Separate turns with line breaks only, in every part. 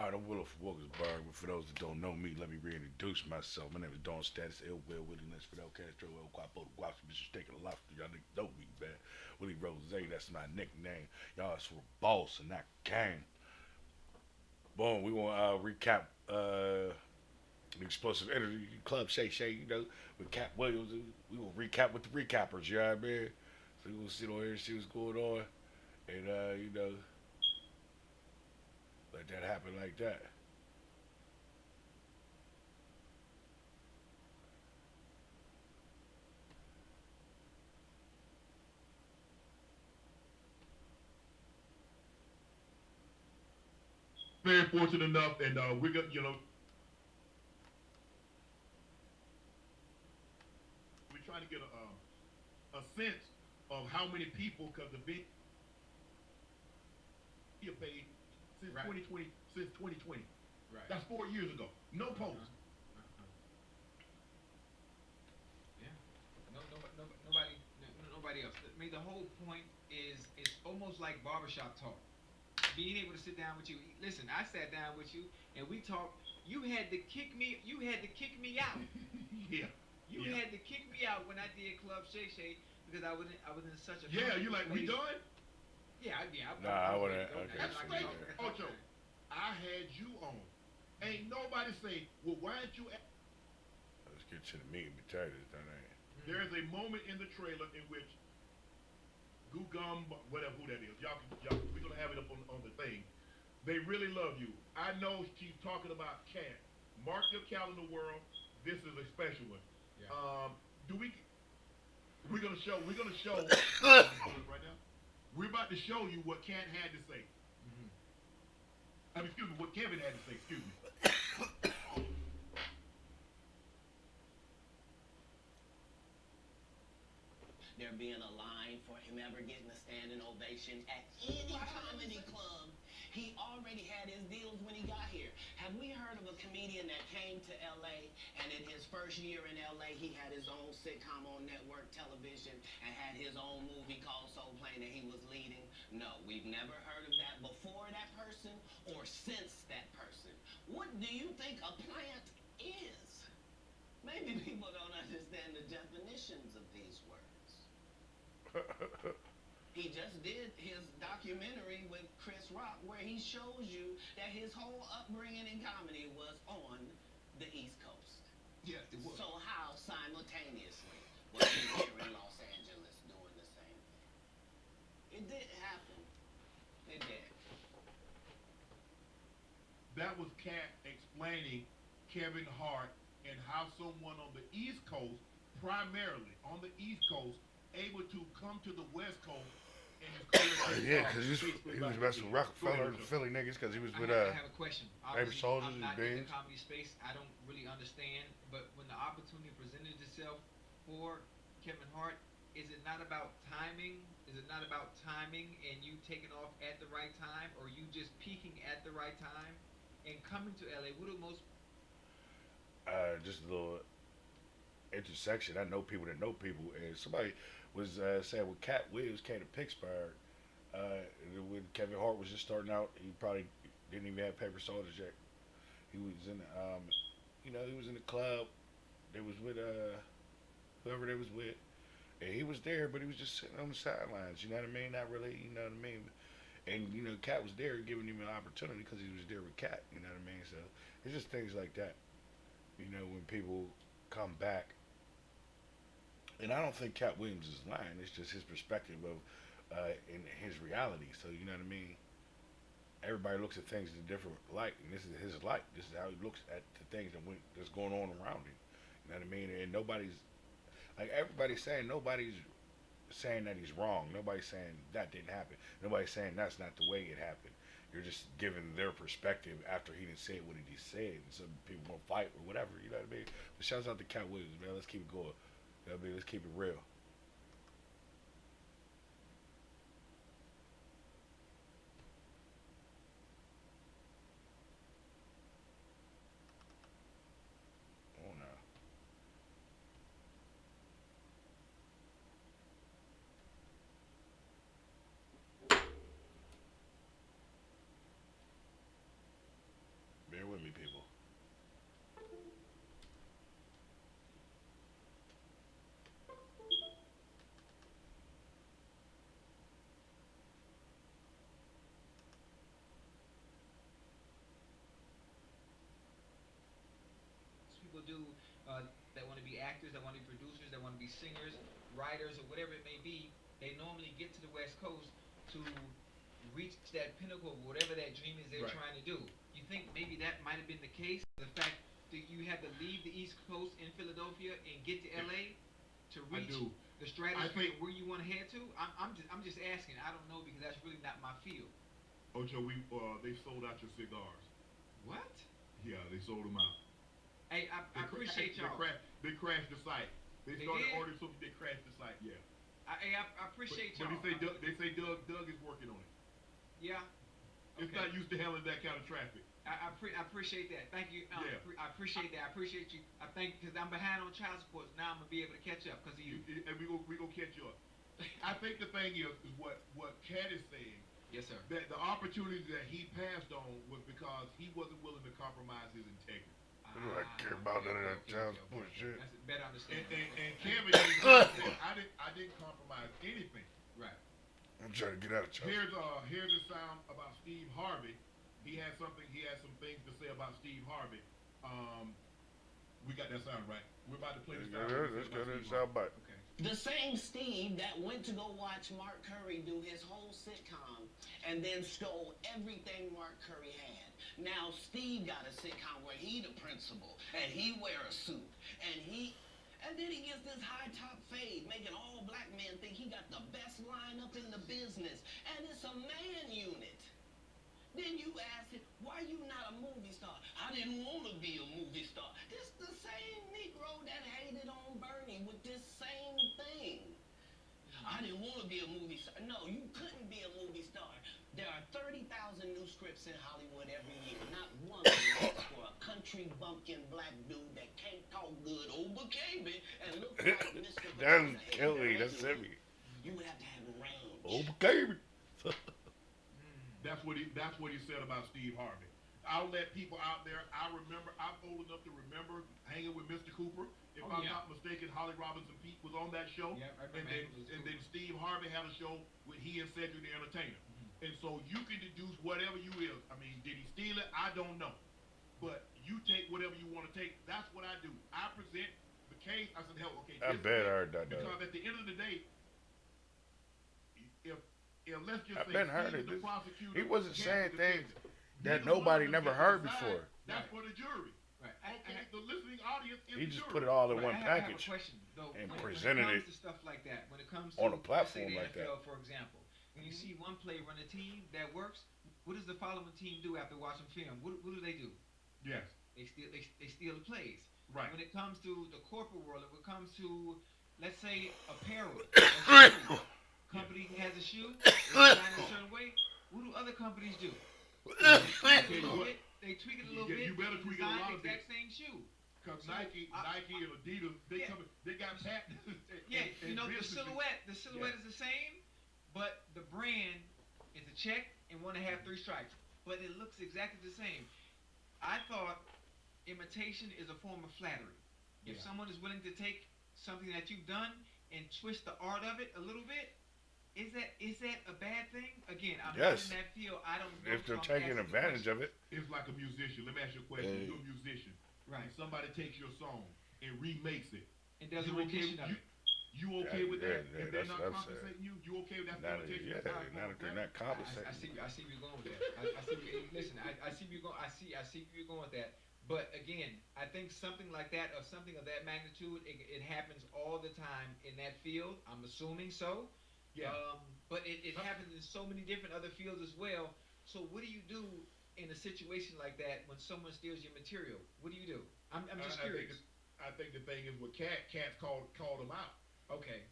All right, I'm Willow from Wilkesburg, but for those that don't know me, let me reintroduce myself. My name is Don Status, Ill Will, Willie Lynch, Fidel Castro, El Guapo, the Guapo, Mr. Steak and Lobster. Y'all niggas know me, man. Willie Rose, that's my nickname. Y'all is for boss and not gang. Boom, we want to recap the Explosive Energy Club, Shay, with Katt Williams. We will recap with the recappers, you know what I mean? So we will sit on here and see what's going on and, let that happen like that.
Very fortunate enough, and we're gonna, we're trying to get a sense of how many people, because the video page since
Right.
2020, since 2020.
Right.
That's 4 years ago. No
Uh-huh.
post.
Uh-huh. Yeah. Nobody, nobody else. I mean, the whole point is it's almost like barbershop talk. Being able to sit down with you. Listen, I sat down with you and we talked. You had to kick me. You had to kick me out.
Yeah,
You
yeah,
had to kick me out when I did Club Shay Shay because I was in such a
yeah. You
comfortable
like we
place.
done?
Yeah.
Nah,
I
I
was
want
ready
to.
to go.
Okay,
Now
That's
I
so
can
straight,
talk.
yeah.
Ocho. I had you on. Ain't nobody say, well, why aren't you?
Let's get to the meat and potatoes, don't I?
There is a moment in the trailer in which Goo Gum, whatever who that is, y'all, we're gonna have it up on the thing. They really love you. I know she's talking about Cat. Mark your calendar, world. This is a special one.
Yeah.
Do we? We're gonna show. We're gonna show. Right now. We're about to show you what Cat had to say.
Mm-hmm.
I mean, excuse me, what Kevin had to say. Excuse me.
There being a line for him ever getting a standing ovation at any comedy club. He already had his deals when he got here. Have we heard of a comedian that came to LA and in his first year in LA he had his own sitcom on network television and had his own movie called Soul Plane that he was leading? No, we've never heard of that before that person or since that person. What do you think a plant is? Maybe people don't understand the definitions of these words. He just did his documentary with Chris Rock where he shows you that his whole upbringing in comedy was on the East Coast.
Yeah, it was.
So how simultaneously was he here in Los Angeles doing the same thing? It did happen. It did.
That was Cat explaining Kevin Hart and how someone on the East Coast, primarily on the East Coast, able to come to the West Coast and his career
Yeah, because
basically
he was
like
messing with
Go ahead,
Rockefeller and
Ocho.
Philly niggas because he was with
I have a question.
Baby
Obviously,
Soldiers
I'm
and
not in the
Beans.
comedy space. I don't really understand. But when the opportunity presented itself for Kevin Hart, is it not about timing? Is it not about timing and you taking off at the right time, or you just peaking at the right time and coming to LA? What do most?
Just a little intersection. I know people that know people, and somebody was saying when Katt Williams came to Pittsburgh, when Kevin Hart was just starting out, he probably didn't even have paper soldiers yet. He was in, he was in the club. They was with whoever they was with, and he was there, but he was just sitting on the sidelines. You know what I mean? Not really. You know what I mean? And Cat was there, giving him an opportunity because he was there with Cat. You know what I mean? So it's just things like that. When people come back, and I don't think Cat Williams is lying. It's just his perspective of in his reality. So you know what I mean. Everybody looks at things in a different light, and this is his light. This is how he looks at the things that's going on around him. You know what I mean? And nobody's like everybody's saying nobody's saying that he's wrong. Nobody's saying that didn't happen. Nobody's saying that's not the way it happened. You're just giving their perspective after he didn't say what he said. And some people want to fight or whatever. You know what I mean? But shouts out to Cat Williams, man. Let's keep it going. You know what I mean? Let's keep it real. Oh no.
that want to be actors, that want to be producers, that want to be singers, writers, or whatever it may be. They normally get to the West Coast to reach that pinnacle of whatever that dream is they're
Right.
trying to do. You think maybe that might have been the case? The fact that you had to leave the East Coast in Philadelphia and get to LA to
I
reach
do.
the
I
stratosphere
think
where you want to head to? I'm just asking. I don't know because that's really not my field.
Ocho, they sold out your cigars.
What?
Yeah, they sold them out.
Hey, I appreciate y'all.
They crashed the site. They
They
started
did?
ordering something. They crashed the site. Yeah.
I appreciate y'all.
They say Doug is working on it.
Yeah.
It's
Okay.
not used to handling that kind of traffic.
I appreciate that. Thank you.
Yeah.
I appreciate that. I appreciate you. I think because I'm behind on child support, now I'm gonna be able to catch up because of you.
And we gonna catch you up. I think the thing is what Katt is saying,
Yes, sir.
that the opportunity that he passed on was because he wasn't willing to compromise his integrity.
I care about none of that child support shit.
That's a better understanding.
And Kevin said, I didn't compromise anything.
Right.
I'm trying to get out of child support.
Here's the sound about Steve Harvey. He had some things to say about Steve Harvey. We got that sound right. We're about to play the sound.
Let's go to the sound bite.
Okay.
The same Steve that went to go watch Mark Curry do his whole sitcom and then stole everything Mark Curry had. Now Steve got a sitcom where he the principal and he wear a suit and then he gets this high top fade, making all black men think he got the best lineup in the business, and it's a man unit. Then you ask him, why you not a movie star? I didn't want to be a movie star. This the same Negro that hated on Bernie with this same thing. I didn't want to be a movie star. No, you couldn't be a movie star. There are 30,000 new scripts in Hollywood every year. Not one of them is for a country bumpkin black dude that can't talk good over Cable and look like Mr.
That's
Potato Head.
Kelly. That's heavy.
You would have to have range.
Oh, baby.
That's what he said about Steve Harvey. I'll let people out there. I'm old enough to remember hanging with Mr. Cooper. If I'm not mistaken, Holly Robinson Pete was on that show.
Yeah, I
and
remember
then Steve Harvey had a show with he and Cedric the Entertainer. And so you can deduce whatever you is. I mean, did he steal it? I don't know. But you take whatever you want to take. That's what I do. I present the case. I said, hell, okay.
I bet I heard that.
Because at the end of the day, if let's just
I've
say
been heard
Steve
it.
is the prosecutor,
He wasn't
Katt
saying
is the
things
defendant.
that
Neither
nobody
one of them
never
get to
heard
decide.
before.
That's for the jury.
Right.
Okay, the listening audience is
He
the
just
jury.
put it all in one
I have a
package.
question though.
and
when
presented
it
it
comes to stuff like that, when it comes to
on a platform
let's say the
like
NFL, for example, when you see one play run a team that works, what does the following team do after watching film? What do they do?
Yes.
They steal the plays.
Right.
When it comes to the corporate world, when it comes to, let's say, apparel, company has a shoe, it's designed in a certain way. What do other companies do? They tweak it a little bit.
You better tweak it a
design
lot
the
of bit.
exact same shoe.
Because
So,
Nike and Adidas, they got patents.
Yeah,
and
you know, the
businesses.
silhouette is the same, but the brand is a check and 1.5, 3 stripes. But it looks exactly the same. I thought imitation is a form of flattery. If
Yeah.
someone is willing to take something that you've done and twist the art of it a little bit, is that a bad thing? Again, I'm
Yes.
not in that field. I don't know.
If they're taking advantage of it.
It's like a musician. Let me ask you a question.
Hey.
You're a musician.
Right.
And somebody takes your song and remakes it.
And does a
You okay
rendition
with-
of it.
You okay with that?
Yeah,
If they're
that's
not
what I'm saying.
compensating you, you okay with that?
Not if
imitation?
not if they're not compensating.
I see where you're going with that. I see where, listen, I see where you're going. I see where you're going with that. But again, I think something like that or something of that magnitude, it happens all the time in that field. I'm assuming so.
Yeah.
But it happens in so many different other fields as well. So what do you do in a situation like that when someone steals your material? What do you do? I'm just curious.
I think the thing is with Katt's called him out.
Okay.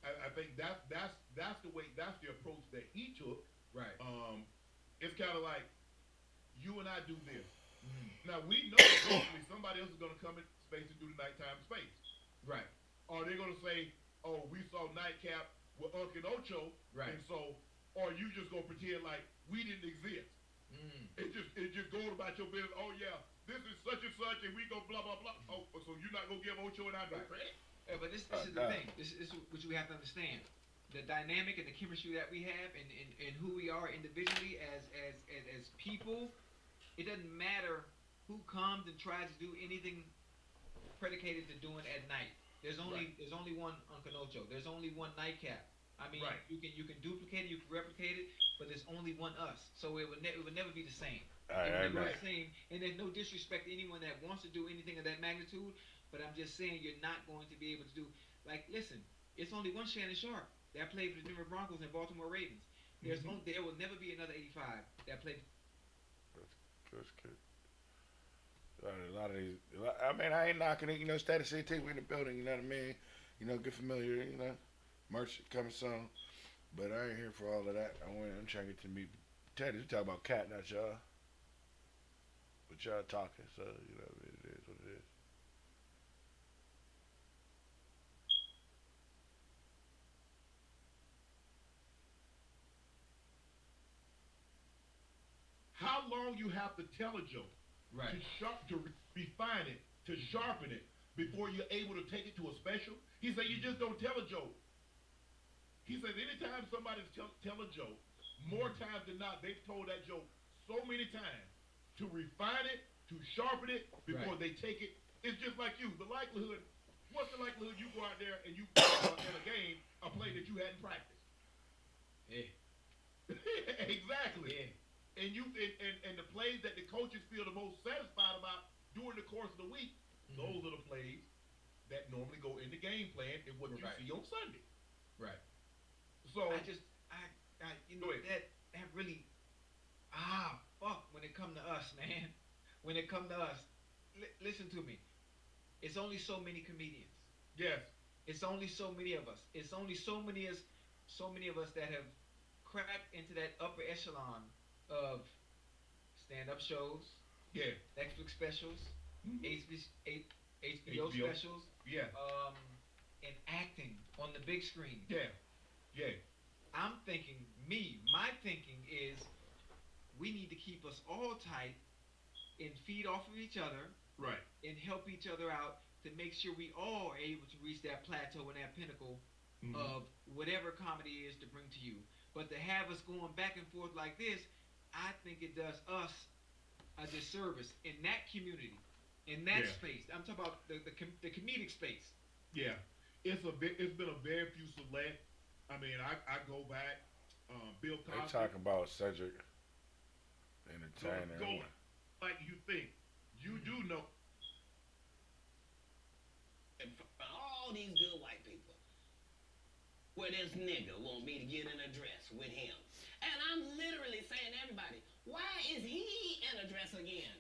I think that's the approach that he took.
Right.
It's kind of like you and I do this.
Mhm.
Now we know eventually somebody else is going to come in space and do the nighttime space.
Right.
Or they're going to say, "Oh, we saw Nightcap with Unk and Ocho,"
Right.
and so, or you just gonna pretend like we didn't exist. It just goes about your business. Oh yeah, this is such and such, and we go blah blah blah. Oh, so you're not gonna give Ocho and I no
Right.
credit?
Yeah, but this is the thing. This is what you have to understand. The dynamic and the chemistry that we have and who we are individually as people, it doesn't matter who comes and tries to do anything predicated to doing at night. There's only one Uncle Ocho. There's only one nightcap. I mean,
Right.
you can duplicate it, you can replicate it, but there's only one us. So it would never be the same. It would
I
never
know.
be the same. And there's no disrespect to anyone that wants to do anything of that magnitude. But I'm just saying you're not going to be able to do like listen. It's only one Shannon Sharp that played for the Denver Broncos and Baltimore Ravens. There will never be another 85 that played.
That's good. A lot of these. I mean, I ain't knocking it. Status CT, we in the building. You know what I mean? Get familiar. Merch coming soon. But I ain't here for all of that. I'm trying to get to meet Teddy. We talk about Katt, not y'all. But y'all talking, so it is what it is.
How long you have to tell a joke
Right.
to refine it, to sharpen it before you're able to take it to a special? He said you just don't tell a joke. He said anytime somebody's tell a joke, more times than not, they've told that joke so many times to refine it, to sharpen it before
Right.
they take it. It's just like you. The likelihood, what's the likelihood you go out there and you in a game a play that you hadn't practiced?
Yeah.
Exactly.
Yeah.
And the plays that the coaches feel the most satisfied about during the course of the week, those are the plays that normally go in the game plan and what you
Right.
see on Sunday.
Right.
So
I
Go ahead.
that really fuck when it come to us, man. When it come to us, listen to me. It's only so many comedians.
yes,
It's only so many of us. It's only so many of us that have cracked into that upper echelon of stand-up shows,
yeah,
Netflix specials,
mhm,
HBO
HBO.
specials,
yeah,
um, and acting on the big screen.
yeah, yeah,
I'm thinking, my thinking is we need to keep us all tight and feed off of each other
right,
and help each other out to make sure we all are able to reach that plateau and that pinnacle
mhm,
of whatever comedy is to bring to you. But to have us going back and forth like this, I think it does us a disservice in that community, in that
yeah,
space. I'm talking about the comedic space.
yeah. It's been a very few select. I mean, I go back. Bill
They
Cosby.
talking about Cedric
Go
Entertainer.
like you think. You do know.
And for all these good white people, where this nigga want me to get in a dress with him. And I'm literally saying to everybody, why is he in a dress again?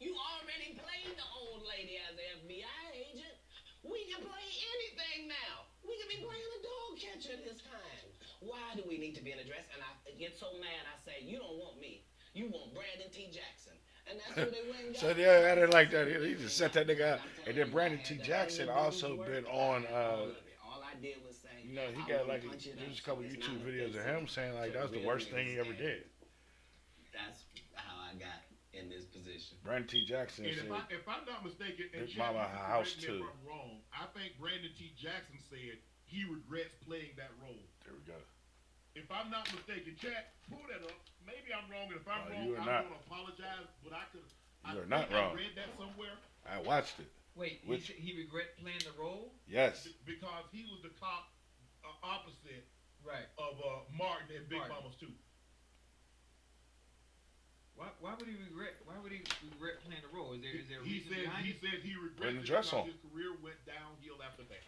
You already played the old lady as an FBI agent. We can play anything now. We can be playing a dog catcher this time. Why do we need to be in a dress? And I get so mad, I say, you don't want me. You want Brandon T. Jackson. And that's who they went and got.
So yeah, I didn't like that. He just set that nigga out. And then Brandon T. Jackson also been on.
All I did was say,
He
I
got
wanna
like
punch it
there's
up
a couple
so it's
YouTube
not
videos of
offensive
him saying
to
like that was the
real
worst thing he
niggas.
ever
And
did.
That's how I got in this position.
Brandon T. Jackson
And
said,
if I'm not mistaken, and
Big
Chad,
Mama
you can
House
correct me
too.
if I'm wrong, I think Brandon T. Jackson said he regrets playing that role.
"There we go."
If I'm not mistaken, Chad, pull that up. Maybe I'm wrong, and if I'm
No,
wrong,
you are
I'm
not.
going to apologize. But I could.
You
I
are not
think
wrong.
I read that somewhere
I watched it.
Wait,
Which-
he regret playing the role?
Yes.
Because he was the cop opposite
Right.
of Martin and Big
Martin.
Mama's too.
Why would he regret? Why would he regret playing the role? Is there a
He
reason
said
behind
he
it?
said he
Putting
regrets
the
it
dress
because
on.
his career went downhill after that.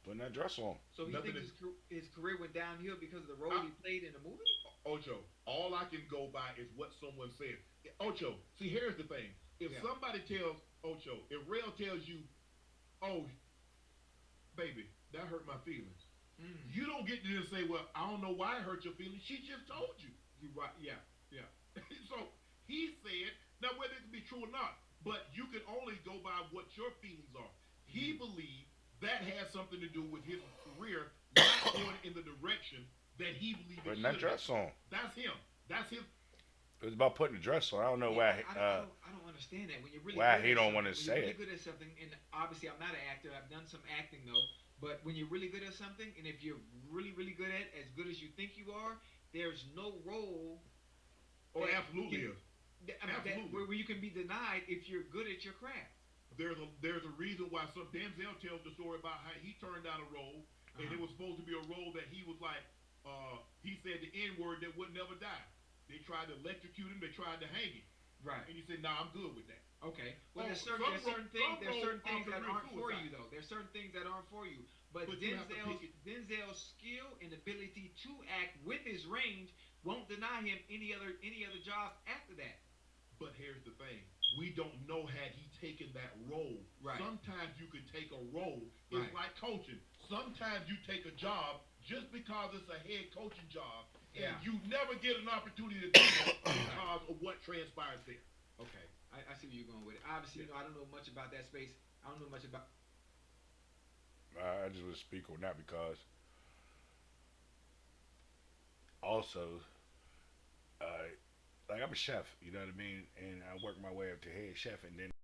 Putting that dress on.
So he
Nothing
thinks his career went downhill because of the role
I-
he played in the movie?
Ocho, all I can go by is what someone said. Ocho, see, here's the thing. If
Yeah.
somebody tells Ocho, if Rail tells you, "Oh, baby, that hurt my feelings," you don't get to just say, "Well, I don't know why it hurt your feelings." She just told you.
You right? Yeah.
So he said, now whether it can be true or not, but you can only go by what your feelings are. He believed that had something to do with his career not going in the direction that he believed it
Putting that
should
dress
have.
on.
That's him. That's his.
It was about putting the dress on. I don't know why.
I don't understand that. When you're really
why
good
he
at
don't
something-
wanna
when
say
you're really
it.
good at something, and obviously I'm not an actor. I've done some acting though. But when you're really good at something, and if you're really good at as good as you think you are, there's no role.
Oh,
that
absolutely
can-
is.
I mean,
Absolutely.
where you can be denied if you're good at your craft.
there's a reason why some Denzel tells the story about how he turned down a role, and
Uh-huh.
it was supposed to be a role that he was like, he said the N word that would never die. They tried to electrocute him, they tried to hang him,
Right.
and he said, "Nah, I'm good with that."
Okay. Well,
Oh,
there's certain things
some
there's
roles
certain
are
things that
career
aren't for you
suicide,
though. There's certain things that aren't for you. But
but you have to pick it.
Denzel's skill and ability to act with his range won't deny him any other jobs after that.
But here's the thing: we don't know had he taken that role.
Right.
Sometimes you can take a role. It's
Right.
like coaching. Sometimes you take a job just because it's a head coaching job, and
Yeah.
you never get an opportunity to do that
Right.
because of what transpires there.
Okay. I see where you're going with it. Obviously,
Yeah.
I don't know much about that space. I don't know much about.
I just want to speak on that because also, uh, like I'm a chef, you know what I mean, and I work my way up to head chef, and then